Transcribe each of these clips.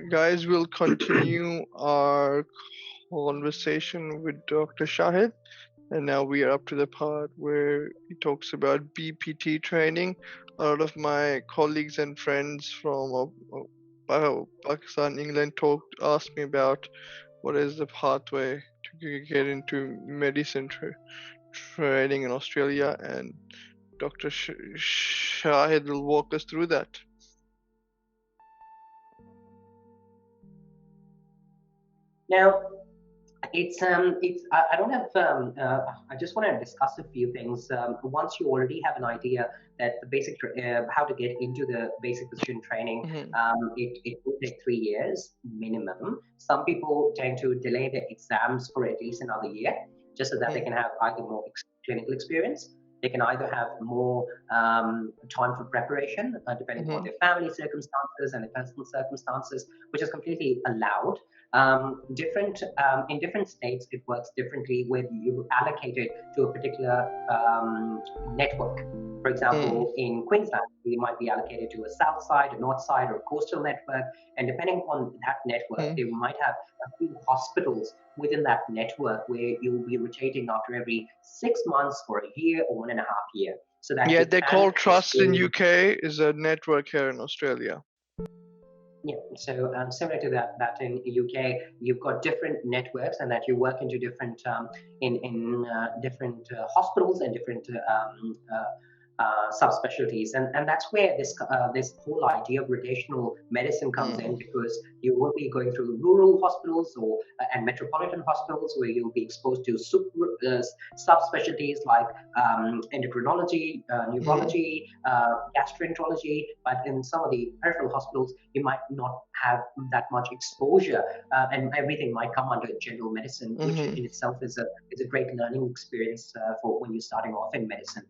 Guys, we'll continue our conversation with Dr. Shahid. And now we are up to the part where he talks about BPT training. A lot of my colleagues and friends from Pakistan, England asked me about what is the pathway to get into medicine training in Australia, and Dr. Shahid will walk us through that. Now, I don't have I just want to discuss a few things. Once you already have an idea that the basic how to get into the basic physician training, Mm-hmm. it will take 3 years minimum. Some people tend to delay their exams for at least another year, just so that they can have either more clinical experience. They can either have more time for preparation, depending upon Mm-hmm. their family circumstances and their personal circumstances, which is completely allowed. Different in different states, it works differently, where you allocate it to a particular network. For Mm-hmm. example, in Queensland, you might be allocated to a south side, a north side, or a coastal network. And depending on that network, they might have a few hospitals within that network where you'll be rotating after every 6 months or a year or 1.5 year, so that Yeah, you they can call Trust in experience. UK is a network here in Australia. Yeah, so similar to that in UK, you've got different networks, and that you work into different in different hospitals and different subspecialties, and that's where this whole idea of rotational medicine comes in, Mm. because you will be going through rural hospitals or and metropolitan hospitals, where you'll be exposed to subspecialties like endocrinology, Mm. neurology, gastroenterology. But in some of the peripheral hospitals, you might not have that much exposure, and everything might come under general medicine, which Mm-hmm. in itself is a great learning experience for when you're starting off in medicine,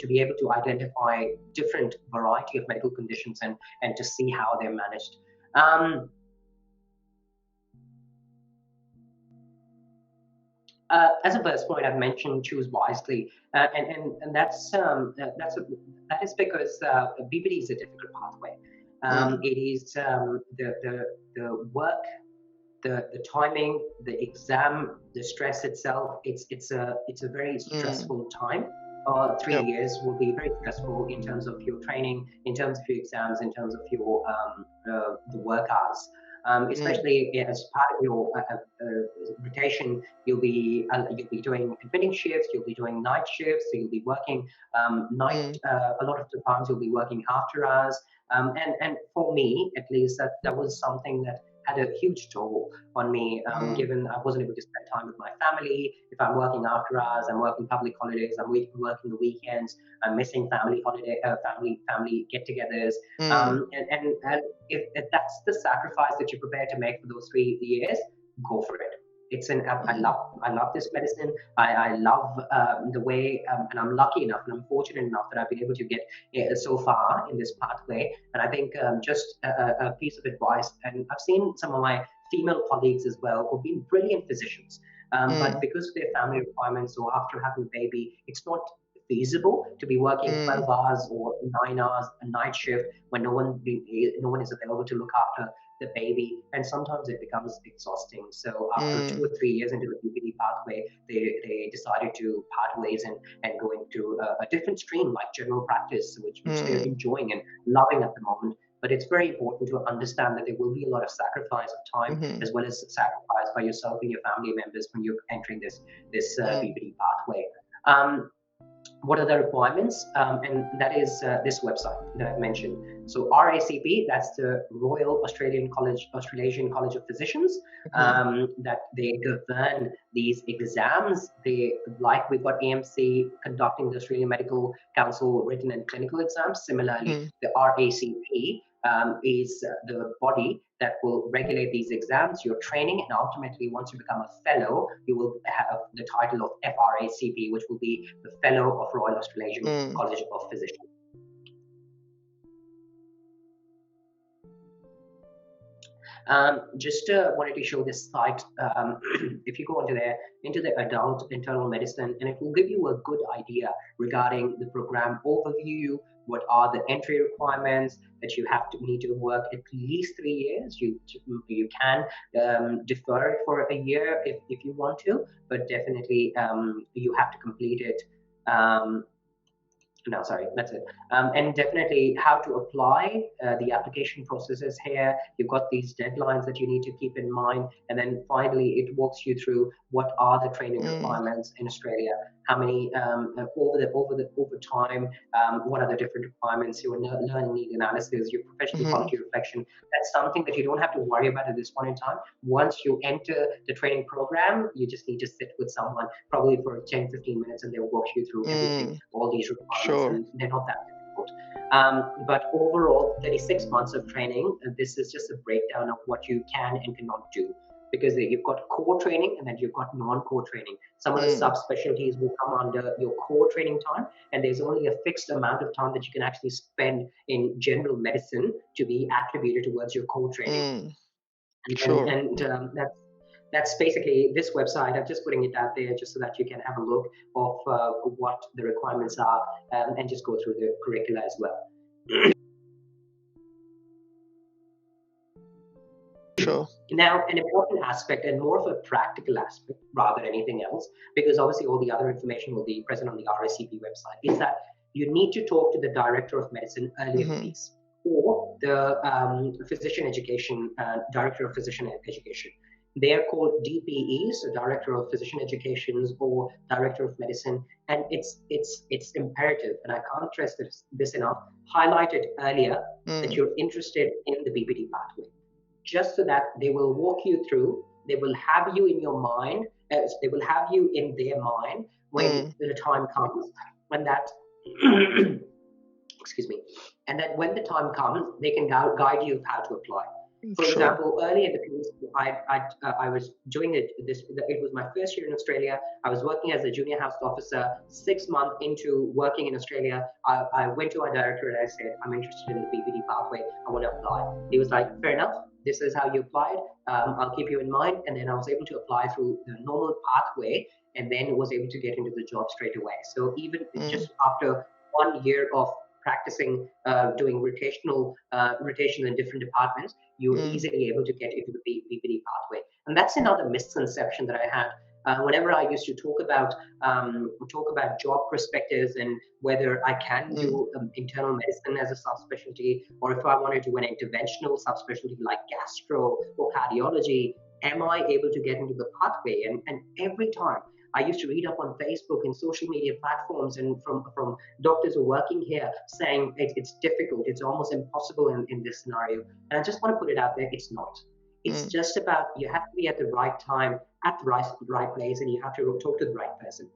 to be able to identify different variety of medical conditions and to see how they're managed. Um, as a first point, I've mentioned choose wisely, and that is because BBD is a difficult pathway. Mm. It is the work, the timing, the exam, the stress itself. It's a very Mm. stressful time. Three Yep. years will be very stressful in terms of your training, in terms of your exams, in terms of your the work hours. Mm. Especially as part of your rotation, you'll be doing admitting shifts, you'll be doing night shifts, so you'll be working night. Mm. A lot of the times you'll be working after hours, and for me at least, that was something that had a huge toll on me, Mm. given I wasn't able to spend time with my family. If I'm working after hours, I'm working public holidays, I'm working the weekends, I'm missing family get-togethers, Mm. and if that's the sacrifice that you're prepared to make for those 3 years, go for it. Mm. I love this medicine. I love the way, and I'm lucky enough and I'm fortunate enough that I've been able to get so far in this pathway. And I think just a piece of advice, and I've seen some of my female colleagues as well who've been brilliant physicians, but Mm. because of their family requirements or after having a baby, it's not feasible to be working Mm. 12 hours or 9 hours a night shift when no one is available to look after the baby, and sometimes it becomes exhausting. So after Mm. 2 or 3 years into the PPD pathway, they decided to part ways and go into a different stream like general practice, which they're Mm. enjoying and loving at the moment. But it's very important to understand that there will be a lot of sacrifice of time, Mm. as well as sacrifice by yourself and your family members when you're entering this Mm. PPD pathway. Um, what are the requirements? And that is this website that I've mentioned. So RACP, that's the Royal Australasian College of Physicians, Mm. that they govern these exams. They, like we've got AMC conducting the Australian Medical Council written and clinical exams. Similarly, Mm. the RACP is the body that will regulate these exams, your training, and ultimately, once you become a fellow, you will have the title of FRACP, which will be the Fellow of Royal Australasian Mm. College of Physicians. Just wanted to show this site. If you go into the adult internal medicine, and it will give you a good idea regarding the program overview, what are the entry requirements, that you have to need to work at least 3 years. You can defer it for a year if you want to, but definitely you have to complete it. Um, no, sorry, that's it. And definitely how to apply the application processes here. You've got these deadlines that you need to keep in mind. And then finally, it walks you through what are the training Mm, requirements in Australia, how many over time, what are the different requirements, your learning need analysis, your professional mm-hmm, quality reflection. That's something that you don't have to worry about at this point in time. Once you enter the training program, you just need to sit with someone probably for 10, 15 minutes, and they'll walk you through everything, mm, all these requirements, sure. and they're not that difficult. But overall, 36 months of training, this is just a breakdown of what you can and cannot do. Because you've got core training and then you've got non-core training. Some of the Mm, subspecialties will come under your core training time, and there's only a fixed amount of time that you can actually spend in general medicine to be attributed towards your core training. mm, And, sure. that's basically this website. I'm just putting it out there just so that you can have a look of what the requirements are, and just go through the curricula as well. Sure. Now, an important aspect and more of a practical aspect rather than anything else, because obviously all the other information will be present on the RSCP website, is that you need to talk to the director of medicine earlier, Mm-hmm, please, or the physician education, director of physician education. They are called DPEs, so director of physician educations or director of medicine, and it's imperative, and I can't stress this enough. Highlighted earlier that mm, you're interested in the BPD pathway, just so that they will walk you through, they will have you in your mind, they will have you in their mind when mm, the time comes, when that excuse me, and that when the time comes, they can guide you of how to apply. For sure. example, early in the piece, I was doing it. It was my first year in Australia. I was working as a junior house officer. 6 months into working in Australia, I went to our director and I said, I'm interested in the PPD pathway. I want to apply. He was like, fair enough. This is how you applied. I'll keep you in mind. And then I was able to apply through the normal pathway, and then was able to get into the job straight away. So even Mm, just after 1 year of practicing doing rotations in different departments, you're mm, easily able to get into the BPD pathway. And that's another misconception that I had. Whenever I used to talk about job perspectives and whether I can mm, do internal medicine as a subspecialty, or if I want to do an interventional subspecialty like gastro or cardiology, am I able to get into the pathway? And every time I used to read up on Facebook and social media platforms and from doctors who are working here saying it's difficult, it's almost impossible in this scenario. And I just want to put it out there, it's not. It's mm, just about you have to be at the right time, at the right place, and you have to talk to the right person.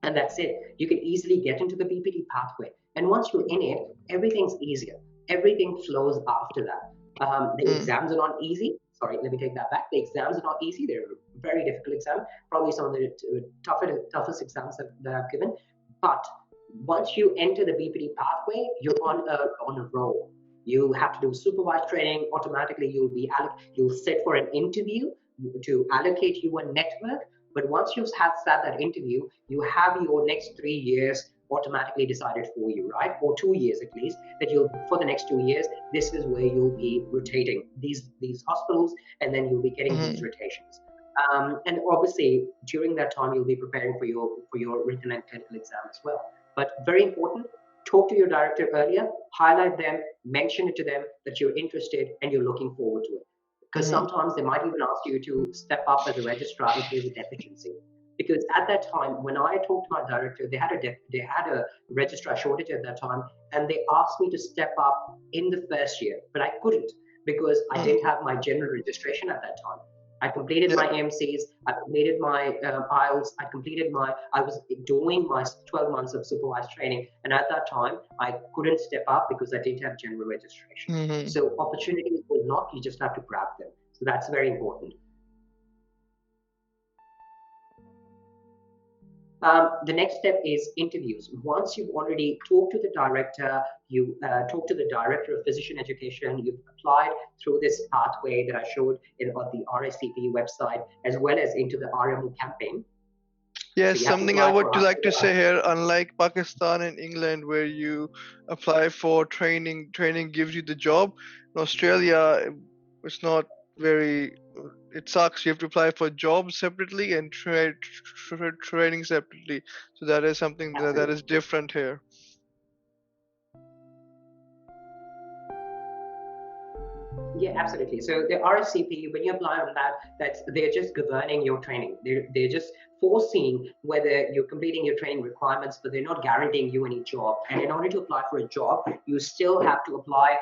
And that's it. You can easily get into the BPD pathway. And once you're in it, everything's easier. Everything flows after that. The mm, exams are not easy. Sorry, let me take that back. The exams are not easy. They're a very difficult exam. Probably some of the toughest exams that I've given. But once you enter the BPD pathway, you're on a roll. You have to do supervised training. Automatically, you'll sit for an interview to allocate you a network. But once you've sat that interview, you have your next 3 years automatically decided for you, right? Or 2 years at least, that you'll for the next 2 years, this is where you'll be rotating these hospitals, and then you'll be getting these mm, rotations. And obviously, during that time, you'll be preparing for your written and clinical exam as well. But very important, talk to your director earlier, highlight them, mention it to them that you're interested and you're looking forward to it. Because mm, sometimes they might even ask you to step up as a registrar if there's a deficiency. Because at that time, when I talked to my director, they had a registrar shortage at that time, and they asked me to step up in the first year, but I couldn't because I mm. didn't have my general registration at that time. I completed Yeah. my AMCs, I completed my I was doing my 12 months of supervised training. And at that time, I couldn't step up because I didn't have general registration. Mm-hmm. So opportunities will knock, you just have to grab them. So that's very important. The next step is interviews. Once you've already talked to the director, you talk to the director of physician education, you've applied through this pathway that I showed on the RSCP website, as well as into the RMO campaign. Yes, So you have to something I apply would for like to say here, unlike Pakistan and England where you apply for training, training gives you the job. In Australia, it's not very, it sucks. You have to apply for jobs separately and training separately. So that is something that absolutely. is different here. Yeah, absolutely. So the RSCP, when you apply on that, that's they're just governing your training. They're just foreseeing whether you're completing your training requirements, but they're not guaranteeing you any job. And in order to apply for a job, you still have to apply.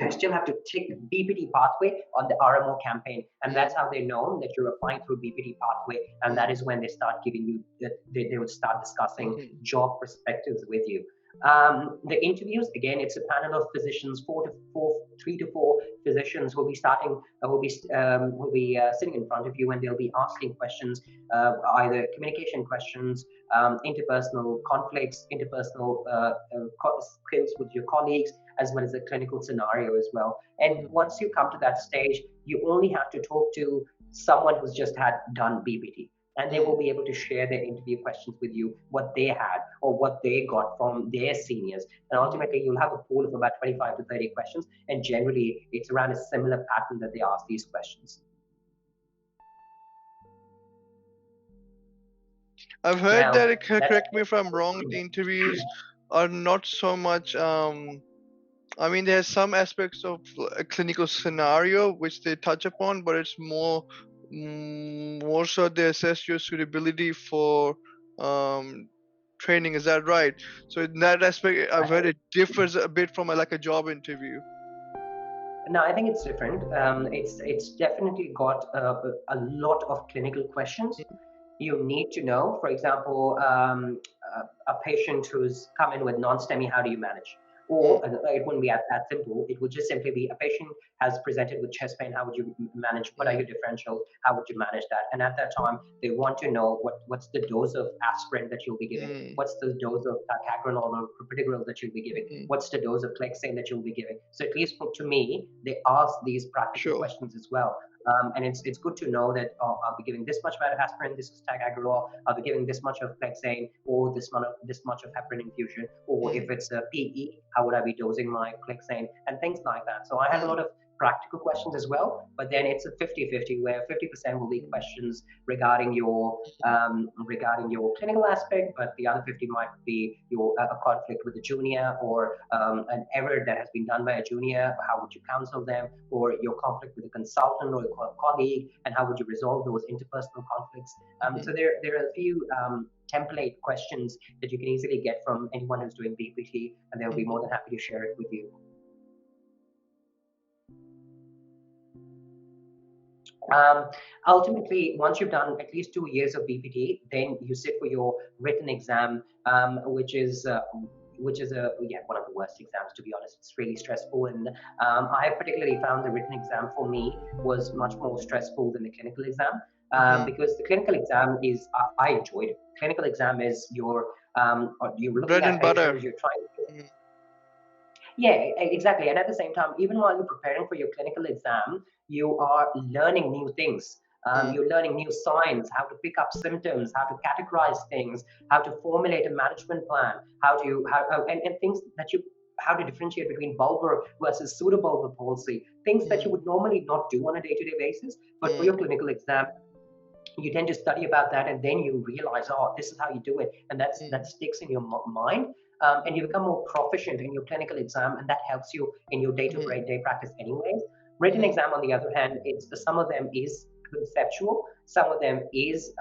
Still have to tick BPT pathway on the RMO campaign, and that's Mm, how they know that you're applying through BPT pathway. And that mm, is when they start giving you, they would start discussing mhm, job perspectives with you. The interviews, again, it's a panel of physicians, 3 to 4 physicians will be starting, will be sitting in front of you, and they'll be asking questions, either communication questions, interpersonal conflicts, interpersonal skills with your colleagues, as well as a clinical scenario as well. And mhm, once you come to that stage, you only have to talk to someone who's just had done BPT, and they mm, will be able to share their interview questions with you, what they had or what they got from their seniors. And mhm. ultimately, you'll have a pool of about 25 to 30 questions, and generally, it's around a similar pattern that they ask these questions. I've heard Now, that, that's correct me if I'm wrong, the interviews are not so much, I mean, there's some aspects of a clinical scenario which they touch upon, but it's more so they assess your suitability for um, training. Is that right? So in that aspect, I've heard it differs a bit from like a job interview. no, I think it's different. It's definitely got a lot of clinical questions you need to know. For example, a patient who's come in with non-STEMI, how do you manage? Mm, Or it wouldn't be that simple. It would just simply be a patient has presented with chest pain. How would you manage? What are mm, your differentials? How would you manage that? And at that time, they want to know what's the dose of aspirin that you'll be giving. mm, What's the dose of ticagrelor or clopidogrel that you'll be giving? mm. What's the dose of clexane that you'll be giving? So at least to me, they ask these practical Sure. questions as well. And it's good to know that I'll be giving this much amount of aspirin, this is ticagrelor, I'll be giving this much of Plexane, or this much of heparin infusion, or if Mm, it's a PE, how would I be dosing my Plexane, and things like that. So I had a mm, lot of practical questions as well, but then it's a 50-50 where 50% will be mm, questions regarding your clinical aspect, but the other 50 might be your a conflict with a junior, or an error that has been done by a junior. How would you counsel them, or your conflict with a consultant or a colleague, and how would you resolve those interpersonal conflicts? mm, So there are a few template questions that you can easily get from anyone who's doing BPT, and they'll be more mm, than happy to share it with you. Um, Ultimately, once you've done at least 2 years of BPT, then you sit for your written exam, which is one of the worst exams, to be honest. It's really stressful, and I particularly found the written exam for me was much more stressful than the clinical exam, mhm. because the clinical exam is I enjoyed it. Clinical exam is you're looking Bread at and butter. patients, you're trying. Mm, Yeah, exactly. And at the same time, even while you're preparing for your clinical exam, you are learning new things. mm, You're learning new signs, how to pick up symptoms, how to categorize things, how to formulate a management plan, and things that you how to differentiate between bulbar versus pseudobulbar palsy, things that you mm, would normally not do on a day-to-day basis, but for mm, your clinical exam, you tend to study about that, and then you realize, oh, this is how you do it, and that mm, sticks in your mind, and you become more proficient in your clinical exam, and that helps you in your mm, day-to-day practice anyways. Written mm, exam, on the other hand, it's some of them is conceptual, some of them is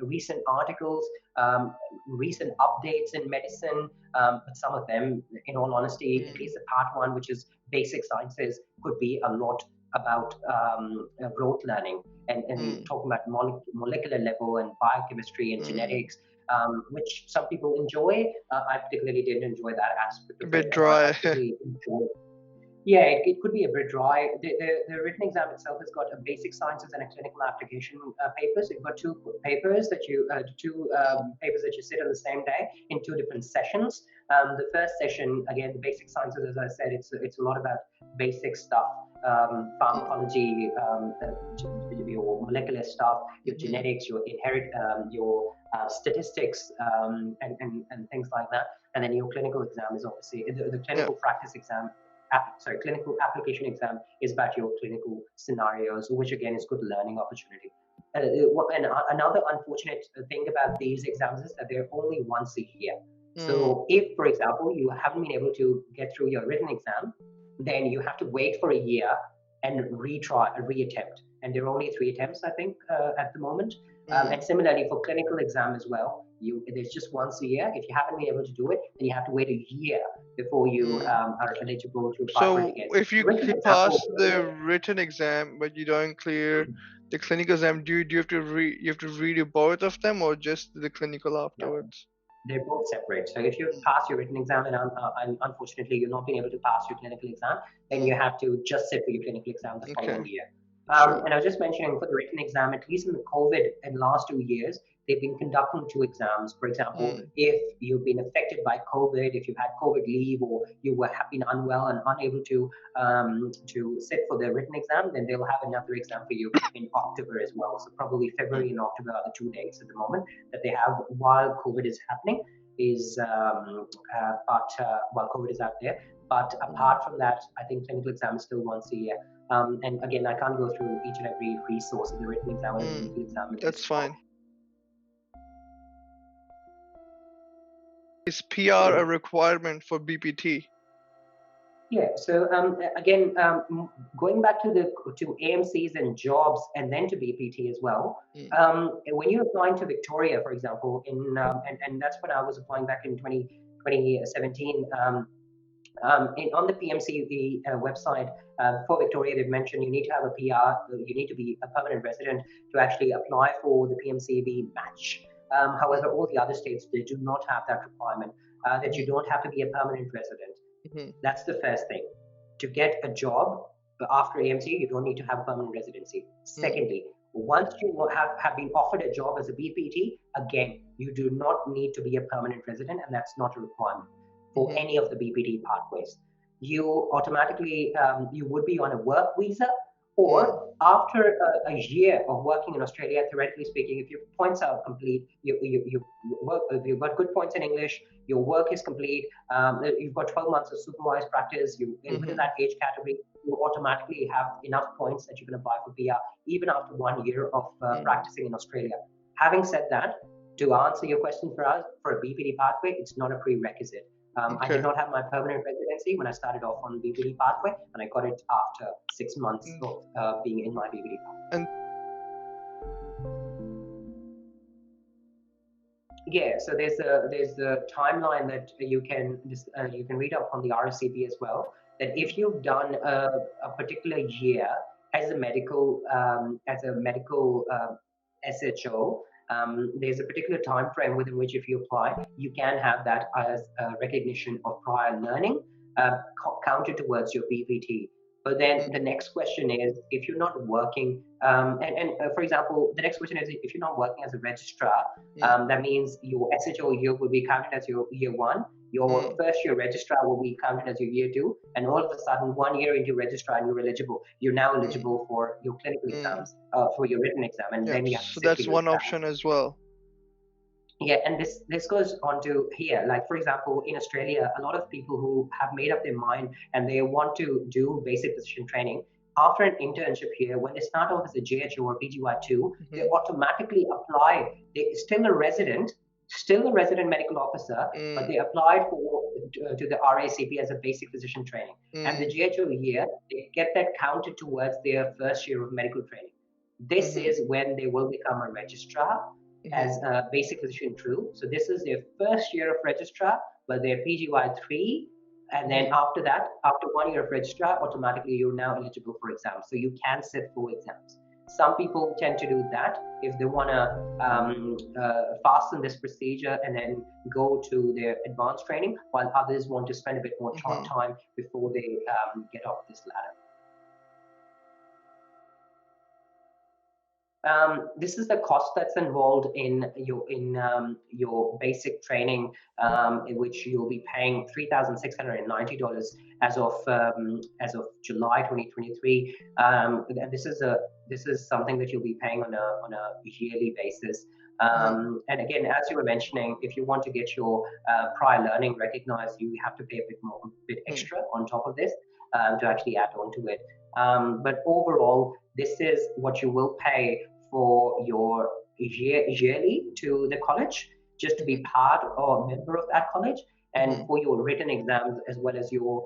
recent articles, recent updates in medicine, but some of them, in all honesty, at mm, least the part one, which is basic sciences, could be a lot about rote learning, and mm, talking about molecular level and biochemistry and mm. genetics, which some people enjoy. I particularly didn't enjoy that aspect A of it, bit and I dry. particularly enjoy. Yeah, it could be a bit dry. The written exam itself has got a basic sciences and a clinical application papers. You've got two papers that you sit on the same day in two different sessions. The first session, again, the basic sciences, as I said, it's a lot about basic stuff, Mm, pharmacology, your molecular stuff, your mhm. genetics, your inherit, your statistics, and things like that. And then your clinical exam is obviously the Yeah. clinical practice exam. Clinical application exam is about your clinical scenarios, which again is good learning opportunity. And another unfortunate thing about these exams is that they're only once a year. Mm. So if, for example, you haven't been able to get through your written exam, then you have to wait for a year and retry, reattempt. And there are only 3 attempts, I think, at the moment. Mm. And similarly for clinical exam as well, there's just once a year. If you haven't been able to do it, then you have to wait a year before you Mm. are eligible to apply for it So again. if you Written exam, pass the written exam but you don't clear the clinical exam, do you have to redo both of them or just the clinical no, afterwards? they're both separate. So if you Mm. pass your written exam and unfortunately you're not being able to pass your clinical exam, then Mm. you have to just sit for your clinical exam the Okay. following year. Sure. And I was just mentioning for the written exam, at least in the COVID in the last 2 years, they've been conducting 2 exams. For example, Mm. if you've been affected by COVID, if you had COVID leave, or you have been unwell and unable to sit for the written exam, then they'll have another exam for you in October as well. So probably February and October are the 2 dates at the moment that they have while COVID is happening. But while COVID is out there, but Mm. apart from that, I think clinical exam is still once a year. And again, I can't go through each and every resource of the written exam and the Mm. clinical exam in this That's call. fine. Is PR a requirement for BPT? Yeah. So again, going back to AMCs and jobs, and then to BPT as well. Mm. When you're applying to Victoria, for example, and that's when I was applying back in 2017. On the PMC website for Victoria, they've mentioned you need to have a PR, you need to be a permanent resident to actually apply for the PMCV match. Mm. However, all the other states, they do not have that requirement, that you Mm. don't have to be a permanent resident. Mhm. That's the first thing. To get a job after AMC, you don't need to have permanent residency. Mm. Secondly, once you have been offered a job as a BPT, again, you do not need to be a permanent resident, and that's not a requirement for Mhm. any of the BPT pathways. You automatically, you would be on a work visa, Mm. or after a year of working in Australia, theoretically speaking, if your points are complete, you work, if you've got good points in English, your work is complete, you've got 12 months of supervised practice, within Mhm. that age category, you automatically have enough points that you can apply for PR even after 1 year of Mm. practicing in Australia. Having said that, to answer your question for us, for a BPD pathway, it's not a prerequisite. I did Okay. not have my permanent residency when I started off on the BPD pathway, and I got it after 6 months Mm. of being in my BPD pathway. And Yeah, so there's a timeline that you can read up on the RSCP as well. That if you've done a particular year as a medical SHO, there's a particular time frame within which if you apply, you can have that as a recognition of prior learning counted towards your BPT. But then mm. the next question is if you're not working, for example, the next question is if you're not working as a registrar, Mm. that means your SHO year will be counted as your year one. Your Mm. first year registrar will be counted as your year two. And all of a sudden, 1 year into registrar, and you're eligible. You're now Mm. eligible for your clinical Mm. exams, for your written exam, and Yeah. then you have to So sit for that's your one exams. option as well. Yeah, and this goes on to here. Like for example, in Australia, a lot of people who have made up their mind and they want to do basic physician training after an internship here, when they start off as a GHO or PGY2, they Mhm. automatically apply. They still a resident medical officer, but Mm. they applied to the RACP as a basic physician training. And the Mm. GHO year, they get that counted towards their first year of medical training. This Mhm. is when they will become a registrar Mhm. as a basic physician true. So this is their first year of registrar, but they're PGY3. And then Mhm. after that, after 1 year of registrar, automatically you're now eligible for exams. So you can sit for exams. Some people tend to do that if they want to fasten this procedure and then go to their advanced training, while others want to spend a bit more Mhm. time before they get off this ladder. This is the cost that's involved in your basic training, in which you'll be paying $3,690 as of July 2023. And this is something that you'll be paying on a yearly basis. Mm, And again, as you were mentioning, if you want to get your prior learning recognized, you have to pay a bit more, a bit mm, extra on top of this to actually add on to it. But overall, this is what you will pay for your yearly to the college, just to be mhm, part or member of that college, and mhm. for your written exams as well as your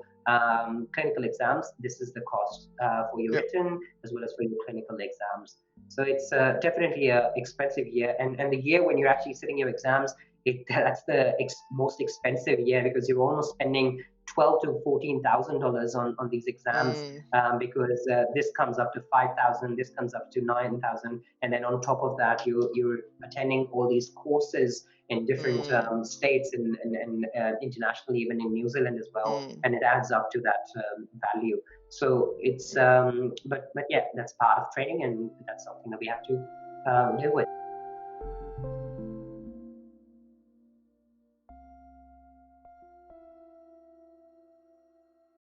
clinical exams. This is the cost for your Yep. written as well as for your clinical exams. So it's definitely a expensive year, and the year when you're actually sitting your exams, that's the most expensive year because you're almost spending 12 to 14 thousand dollars on these exams, Mm, because this comes up to 5,000, this comes up to 9,000, and then on top of that, you're attending all these courses in different mm, states and internationally, even in New Zealand as well, mm. and it adds up to that value. So it's Yep. but yeah, that's part of training, and that's something that we have to live with.